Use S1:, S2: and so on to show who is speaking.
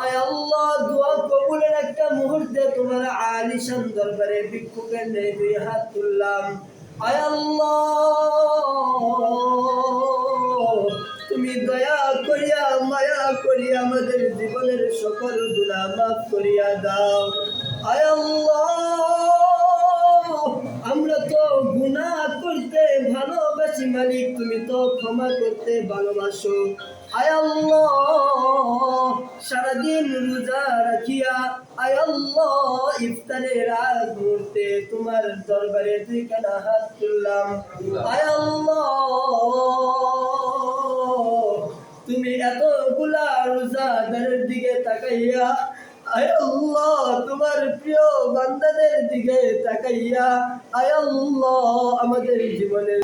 S1: আয় আল্লাহ, দোয়া কবুলের একটা মুহূর্তে তোমার আলিশান দরবারে ভিক্ষুকের ন্যায় দুই হাত তুললাম। আয় আল্লাহ, তুমি দয়া করিয়া মায়া করিয়া আমাদের জীবনের সকল গুনাহ মাফ করিয়া দাও। আয় আল্লাহ, আমরা তো গুনাহ করতে ভালোবাসি মালিক, তুমি তো ক্ষমা করতে ভালোবাসো। আয় আল্লাহ, সারাদিন রোজা রাখিয়া আয় আল্লাহ ইফতারের আগ মুহূর্তে তোমার দরবারে দুইখানা হাত তুললাম। আয় আল্লাহ, তুমি এতগুলা রোজাদারের দিকে তাকাইয়া আয় আল্লাহ তোমার প্রিয় বান্দাদের দিকে তাকাইয়া আয় আল্লাহ আমাদের জীবনে